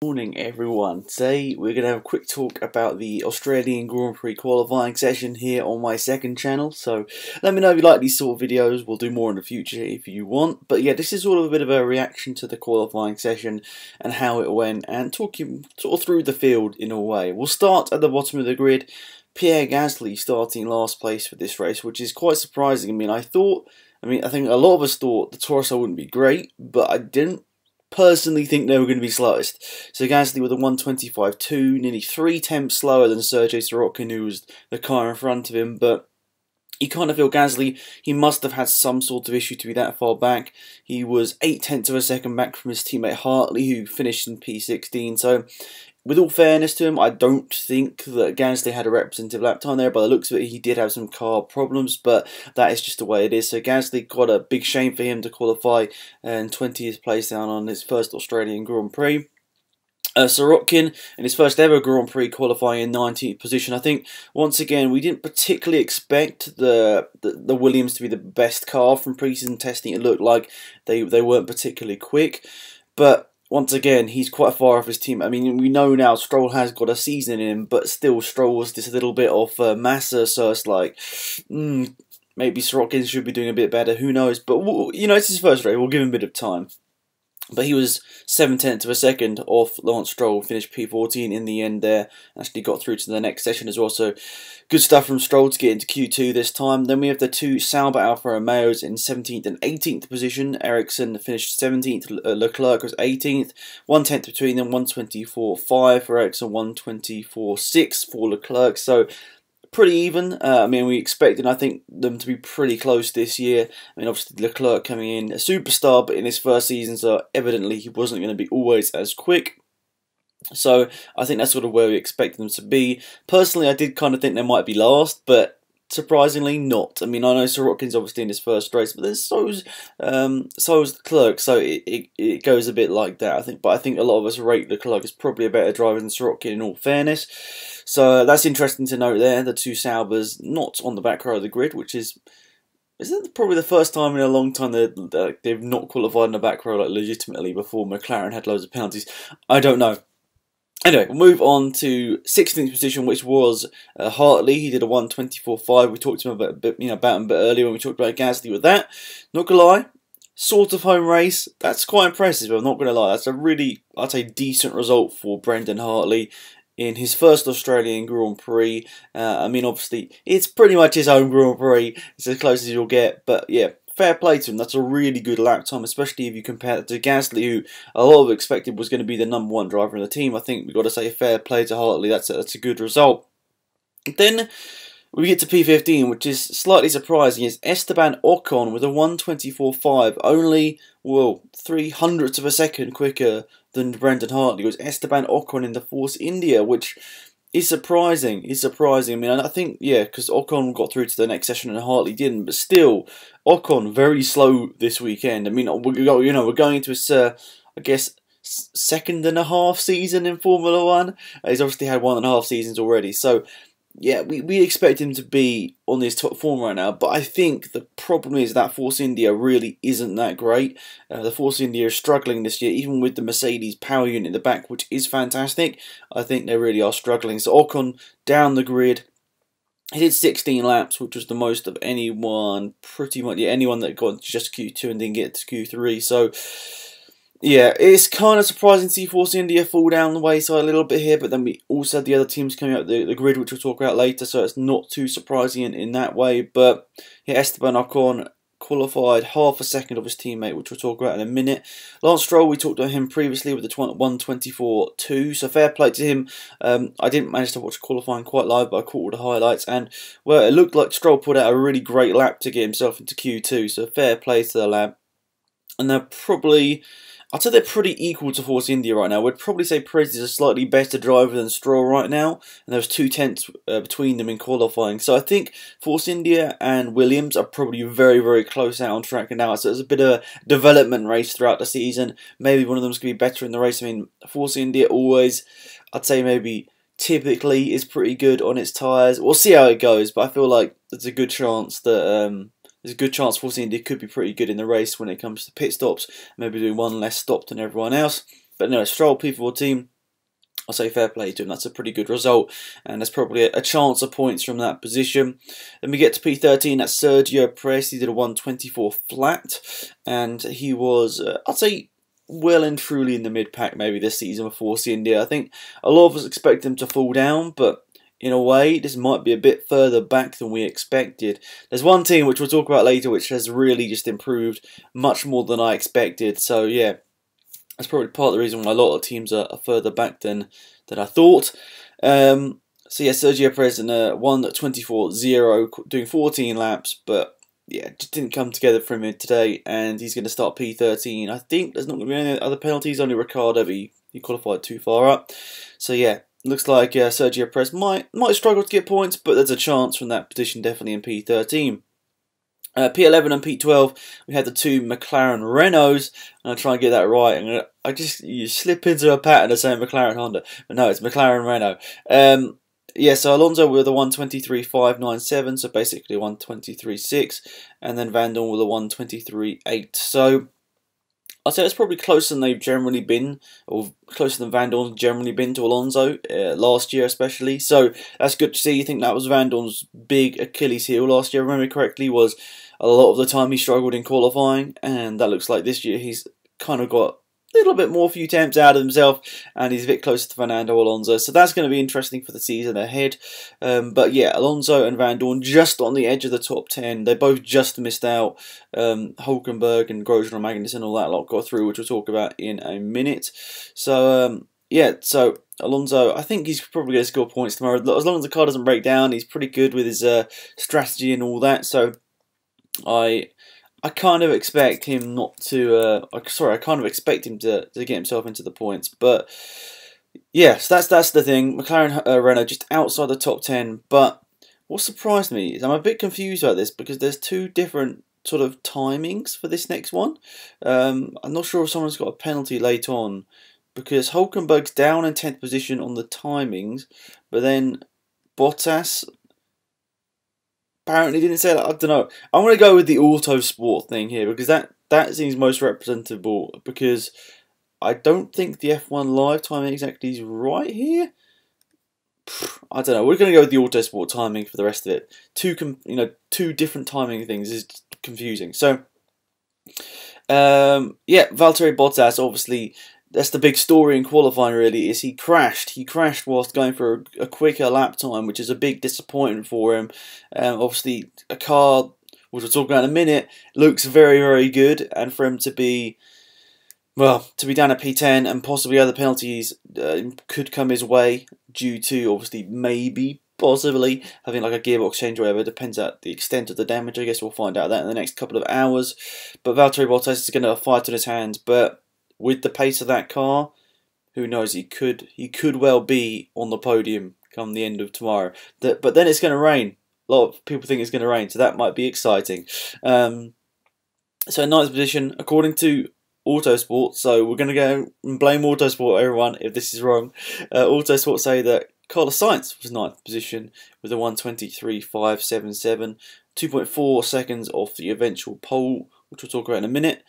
Morning everyone. Today we're going to have a quick talk about the Australian Grand Prix qualifying session here on my second channel. So let me know if you like these sort of videos. We'll do more in the future if you want. But yeah, this is sort of a bit of a reaction to the qualifying session and how it went, and talking sort of through the field in a way. We'll start at the bottom of the grid. Pierre Gasly starting last place for this race, which is quite surprising. I think a lot of us thought the Torso wouldn't be great, but I didn't personally think they were going to be slowest. So Gasly with a 125.2, nearly 3 tenths slower than Sergei Sorokin, who was the car in front of him. But you kind of feel Gasly, he must have had some sort of issue to be that far back. He was 8 tenths of a second back from his teammate Hartley, who finished in P16. So with all fairness to him, I don't think that Gasly had a representative lap time there. By the looks of it, he did have some car problems, but that is just the way it is. So Gasly got a big shame for him to qualify in 20th place down on his first Australian Grand Prix. Sorokin in his first ever Grand Prix qualifying in 19th position. I think once again we didn't particularly expect the Williams to be the best car from pre-season testing. It looked like they weren't particularly quick, but once again, he's quite far off his team. We know now Stroll has got a season in him, but still Stroll was just a little bit off Massa, so it's like, maybe Sorokin should be doing a bit better, who knows. But, it's his first race, we'll give him a bit of time. But he was 7 tenths of a second off Lance Stroll, finished P14 in the end there, actually got through to the next session as well, so good stuff from Stroll to get into Q2 this time. Then we have the two Sauber Alfa Romeos in 17th and 18th position. Ericsson finished 17th, Leclerc was 18th, 1 tenth between them, 124.5 for Ericsson, 124.6 for Leclerc, so pretty even. We expected, I think, them to be pretty close this year. Obviously Leclerc coming in a superstar, but in his first season, so evidently he wasn't going to be always as quick. So I think that's sort of where we expected them to be. Personally, I did kind of think they might be last, but surprisingly not. I know Sorokin's obviously in his first race, but then so is Leclerc, so it goes a bit like that, but I think a lot of us rate Leclerc as probably a better driver than Sorokin in all fairness. So that's interesting to note there. The two Saubers not on the back row of the grid, which is probably the first time in a long time that they've not qualified in the back row legitimately before McLaren had loads of penalties. I don't know. Anyway, we'll move on to 16th position, which was Hartley. He did a 124.5. We talked to him about him a bit earlier when we talked about Gasly with that. Not gonna lie, sort of home race. That's quite impressive. I'm not gonna lie. That's a really, I'd say, decent result for Brendan Hartley in his first Australian Grand Prix. Obviously, it's pretty much his own Grand Prix. It's as close as you'll get, but yeah, fair play to him. That's a really good lap time, especially if you compare it to Gasly, who a lot of expected was going to be the #1 driver in the team. I think we've got to say fair play to Hartley. That's a good result. Then we get to P15, which is slightly surprising. It's Esteban Ocon with a 124.5, only, 0.03 of a second quicker than Brendan Hartley. It was Esteban Ocon in the Force India, which is surprising. I think, yeah, because Ocon got through to the next session and Hartley didn't, but still, Ocon very slow this weekend. We're going into his, I guess, second and a half season in Formula One. He's obviously had 1.5 seasons already, so yeah, we expect him to be on his top form right now, but I think the problem is that Force India really isn't that great. The Force India is struggling this year, even with the Mercedes power unit in the back, which is fantastic. I think they really are struggling. So Ocon down the grid. He did 16 laps, which was the most of anyone, pretty much, anyone that got just Q2 and didn't get to Q3. So yeah, it's kind of surprising to see Force India fall down the wayside a little bit here, but then we also had the other teams coming up the grid, which we'll talk about later, so it's not too surprising in that way. But yeah, Esteban Ocon qualified half a second of his teammate, which we'll talk about in a minute. Lance Stroll, we talked about him previously with the 124.2, so fair play to him. I didn't manage to watch qualifying quite live, but I caught all the highlights, and well, it looked like Stroll put out a really great lap to get himself into Q2, so fair play to the lad. And they're probably, I'd say they're pretty equal to Force India right now. We'd probably say Prix is a slightly better driver than Stroll right now, and there's 2 tenths between them in qualifying. So I think Force India and Williams are probably very, very close out on track now. So it's a bit of a development race throughout the season. Maybe one of them's going to be better in the race. Force India always, I'd say maybe typically is pretty good on its tyres. We'll see how it goes, but I feel like there's a good chance that Force India could be pretty good in the race when it comes to pit stops, maybe doing one less stop than everyone else. But no, Stroll P14. I'll say fair play to him. That's a pretty good result, and there's probably a chance of points from that position. Then we get to P13. That's Sergio Perez. He did a 124 flat, and he was, I'd say, well and truly in the mid-pack maybe this season with Force India. I think a lot of us expect him to fall down, but in a way, this might be a bit further back than we expected. There's one team, which we'll talk about later, which has really just improved much more than I expected. So, yeah, that's probably part of the reason why a lot of teams are further back than I thought. So yeah, Sergio Perez in a 1:24.0, doing 14 laps, but yeah, just didn't come together for him today, and he's going to start P13. I think there's not going to be any other penalties, only Ricciardo, but he qualified too far up. So yeah, looks like Sergio Perez might struggle to get points, but there's a chance from that position definitely in P13. P11 and P12, we had the two McLaren Renaults. I'm going to try and get that right. You slip into a pattern of saying McLaren Honda, but no, it's McLaren Renault. Yeah, so Alonso with a 1:23.597, so basically 1:23.6, and then Van Dorn with a 1:23.8. So I'd say it's probably closer than they've generally been, or closer than Van Dorn's generally been to Alonso, last year especially. So that's good to see. You think that was Van Dorn's big Achilles heel last year, if I remember correctly, was a lot of the time he struggled in qualifying, and that looks like this year he's kind of got a little bit more few attempts out of himself, and he's a bit closer to Fernando Alonso, so that's going to be interesting for the season ahead. But yeah, Alonso and Van Dorn just on the edge of the top 10. They both just missed out. Hulkenberg and Grosjean and Magnussen and all that lot got through, which we'll talk about in a minute. So yeah, so Alonso, I think he's probably going to score points tomorrow. As long as the car doesn't break down, he's pretty good with his strategy and all that. So I kind of expect him not to. I kind of expect him to get himself into the points. But yes, that's the thing. McLaren Renault just outside the top 10. But what surprised me is I'm a bit confused about this because there's two different sort of timings for this next one. I'm not sure if someone's got a penalty late on because Hulkenberg's down in 10th position on the timings, but then Bottas apparently didn't say that. I don't know. I'm going to go with the Autosport thing here because that seems most representable, because I don't think the F1 live timing exactly is right here. I don't know. We're going to go with the Autosport timing for the rest of it. Two different timing things is confusing. So, yeah, Valtteri Bottas, obviously, that's the big story in qualifying, really, is he crashed. He crashed whilst going for a quicker lap time, which is a big disappointment for him. Obviously, a car, which we'll talk about in a minute, looks very, very good, and for him to be, well, to be down at P10 and possibly other penalties could come his way due to, obviously, possibly having like a gearbox change or whatever. Depends on the extent of the damage. I guess we'll find out that in the next couple of hours. But Valtteri Bottas is going to have a fight on his hands, but with the pace of that car, who knows? He could well be on the podium come the end of tomorrow. But then it's going to rain. A lot of people think it's going to rain, so that might be exciting. So in ninth position, according to Autosport, so we're going to go and blame Autosport, everyone, if this is wrong. Autosport say that Carlos Sainz was ninth position with a 1:23.577, 2.4 seconds off the eventual pole, which we'll talk about in a minute.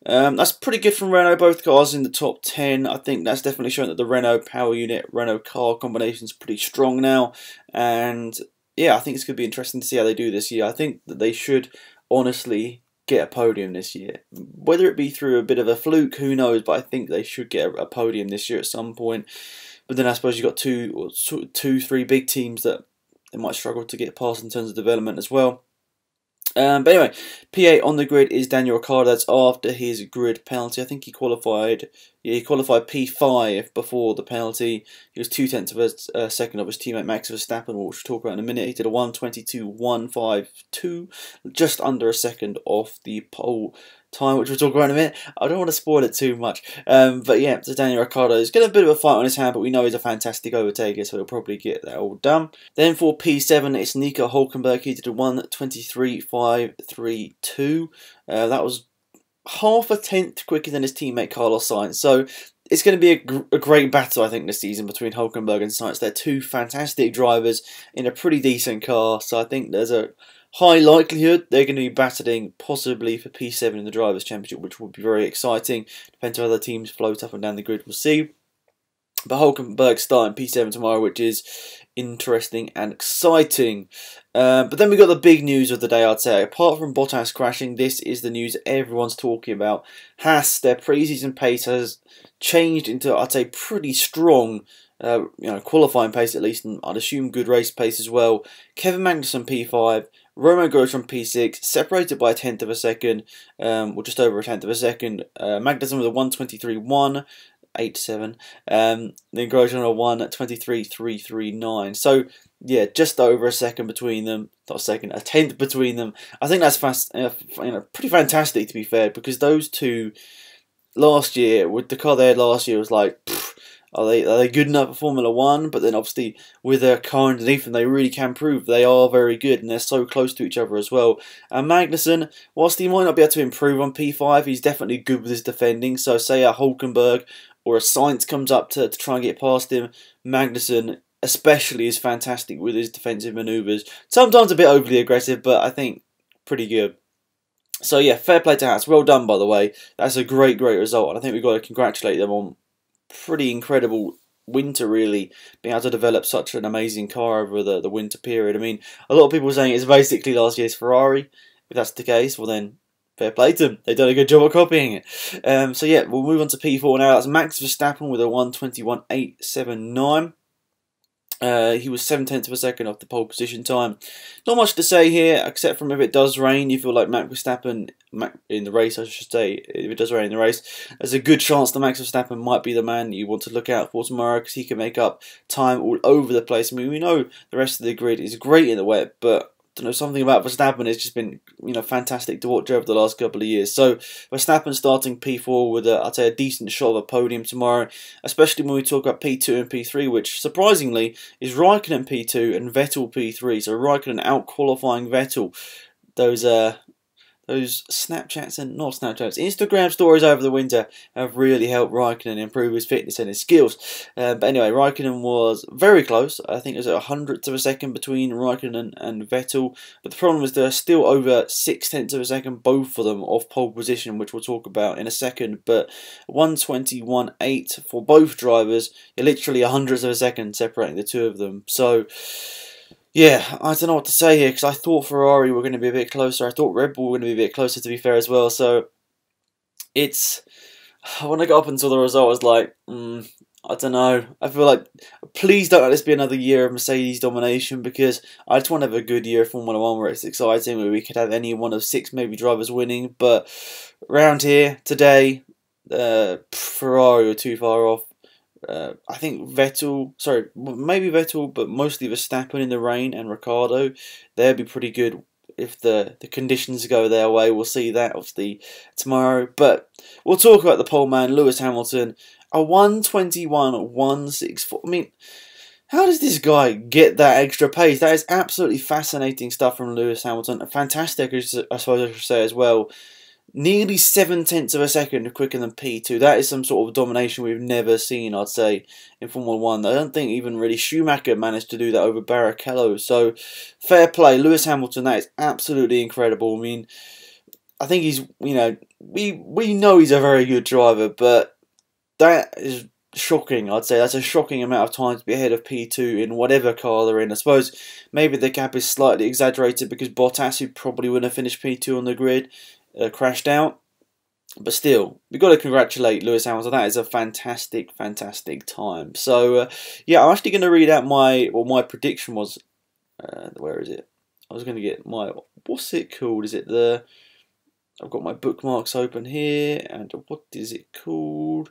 That's pretty good from Renault, both cars in the top 10. I think that's definitely showing that the Renault power unit, Renault car combination is pretty strong now. And yeah, I think it's going to be interesting to see how they do this year. I think that they should honestly get a podium this year. Whether it be through a bit of a fluke, who knows, but I think they should get a podium this year at some point. But then I suppose you've got three big teams that they might struggle to get past in terms of development as well. But anyway, P8 on the grid is Daniel Ricciardo. That's after his grid penalty. I think he qualified. Yeah, he qualified P5 before the penalty. He was 0.2 of a second of his teammate Max Verstappen, which we'll talk about in a minute. He did a 1:22.152, just under a second off the pole time, which we'll talk about in a minute. I don't want to spoil it too much. But yeah, so Daniel Ricciardo is getting a bit of a fight on his hand, but we know he's a fantastic overtaker, so he'll probably get that all done. Then for P7, it's Nico Hulkenberg. He did a 1:23.532. That was half a tenth quicker than his teammate Carlos Sainz. So it's going to be a great battle, I think, this season between Hulkenberg and Sainz. They're two fantastic drivers in a pretty decent car, so I think there's a high likelihood they're going to be battling possibly for P7 in the Drivers' Championship, which would be very exciting. Depends on how other teams float up and down the grid, we'll see. But Hulkenberg starting P7 tomorrow, which is interesting and exciting. But then we got the big news of the day, I'd say. Apart from Bottas crashing, this is the news everyone's talking about. Haas, their pre-season pace has changed into, I'd say, pretty strong, qualifying pace at least, and I'd assume good race pace as well. Kevin Magnussen P5, Romain Grosjean P6, separated by a tenth of a second, or just over a tenth of a second. Magnussen with a 1:23.1. 8.7, then Grosjean on a 1:23.339. So yeah, just over a second between them. Not a second, a tenth between them. I think that's pretty fantastic, to be fair, because those two last year, with the car they had last year, was like, are they good enough for Formula 1? But then obviously with their car underneath them, they really can prove they are very good, and they're so close to each other as well. And Magnussen, whilst he might not be able to improve on P5, he's definitely good with his defending. So say a Hulkenberg or a Sainz comes up to try and get past him, Magnussen especially is fantastic with his defensive manoeuvres. Sometimes a bit overly aggressive, but I think pretty good. So yeah, fair play to Haas. Well done, by the way. That's a great result, and I think we've got to congratulate them on pretty incredible winter, really, being able to develop such an amazing car over the winter period. I mean, a lot of people are saying it's basically last year's Ferrari. If that's the case, well then, fair play to them. They've done a good job of copying it. So yeah, we'll move on to P4 now. That's Max Verstappen with a 1:21.879. He was 7/10 of a second off the pole position time. Not much to say here, except from if it does rain, you feel like Max Verstappen, in the race I should say, if it does rain in the race, there's a good chance that Max Verstappen might be the man you want to look out for tomorrow, because he can make up time all over the place. I mean, we know the rest of the grid is great in the wet, but I don't know, something about Verstappen has just been, fantastic to watch over the last couple of years. So Verstappen starting P4 with I'd say a decent shot of a podium tomorrow, especially when we talk about P2 and P3, which surprisingly is Raikkonen P2 and Vettel P3. So Raikkonen out qualifying Vettel. Those Snapchats and not Snapchats, Instagram stories over the winter have really helped Raikkonen improve his fitness and his skills. But anyway, Raikkonen was very close. I think it was a hundredth of a second between Raikkonen and Vettel. But the problem is they're still over 0.6 of a second, both of them off pole position, which we'll talk about in a second. But 1:21.8 for both drivers. You're literally a hundredth of a second separating the two of them. So yeah, I don't know what to say here, because I thought Ferrari were going to be a bit closer. I thought Red Bull were going to be a bit closer, to be fair, as well. So it's, when I got up until the result, I was like, I don't know. I feel like, please don't let this be another year of Mercedes domination, because I just want to have a good year of Formula 1 where it's exciting, where we could have any one of 6 maybe drivers winning. But around here today, Ferrari were too far off. I think maybe Vettel, but mostly Verstappen in the rain and Ricciardo. They'll be pretty good if the conditions go their way. We'll see that obviously tomorrow. But we'll talk about the pole man, Lewis Hamilton. A 1:21.164. I mean, how does this guy get that extra pace? That is absolutely fascinating stuff from Lewis Hamilton. Fantastic, I suppose I should say as well. Nearly 0.7 of a second quicker than P2. That is some sort of domination we've never seen, I'd say, in Formula 1. I don't think even really Schumacher managed to do that over Barrichello. So, fair play. Lewis Hamilton, that is absolutely incredible. I mean, I think he's, we know he's a very good driver, but that is shocking, I'd say. That's a shocking amount of time to be ahead of P2 in whatever car they're in. I suppose maybe the gap is slightly exaggerated because Bottas, who probably wouldn't have finished P2 on the grid, crashed out. But still, we've got to congratulate Lewis Hamilton. That is a fantastic time. So, yeah, I'm actually going to read out my prediction was. Where is it? I was going to get my, what's it called? Is it the, I've got my bookmarks open here, and what is it called?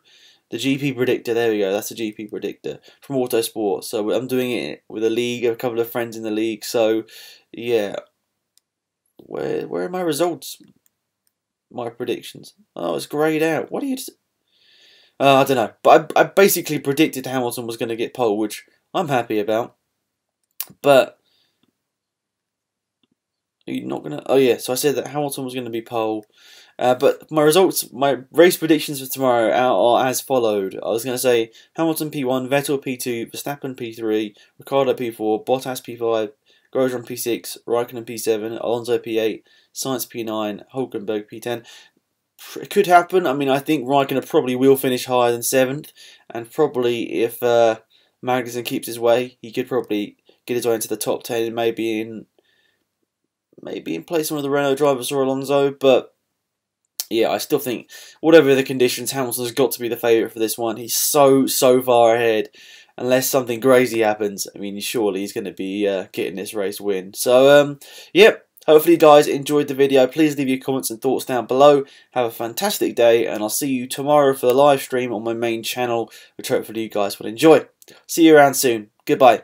The GP Predictor, there we go, that's the GP Predictor from Motorsport. So I'm doing it with a league, a couple of friends in the league. So, yeah, where are my results? My predictions. Oh, it's greyed out. What are you? I don't know. But I basically predicted Hamilton was going to get pole, which I'm happy about. But are you not going to? Oh yeah. So I said that Hamilton was going to be pole. But my results, my race predictions for tomorrow are as followed. I was going to say Hamilton P1, Vettel P2, Verstappen P3, Ricciardo P4, Bottas P5, Grosjean P6, Raikkonen P7, Alonso P8, Sainz P9, Hulkenberg P10. It could happen. I mean, I think Raikkonen probably will finish higher than 7th, and probably if Magnussen keeps his way, he could probably get his way into the top 10 and maybe in place of one of the Renault drivers or Alonso. But yeah, I still think whatever the conditions, Hamilton's got to be the favourite for this one. He's so far ahead. Unless something crazy happens, I mean, surely he's going to be getting this race win. So, yep. Hopefully you guys enjoyed the video. Please leave your comments and thoughts down below. Have a fantastic day, and I'll see you tomorrow for the live stream on my main channel, which hopefully you guys will enjoy. See you around soon. Goodbye.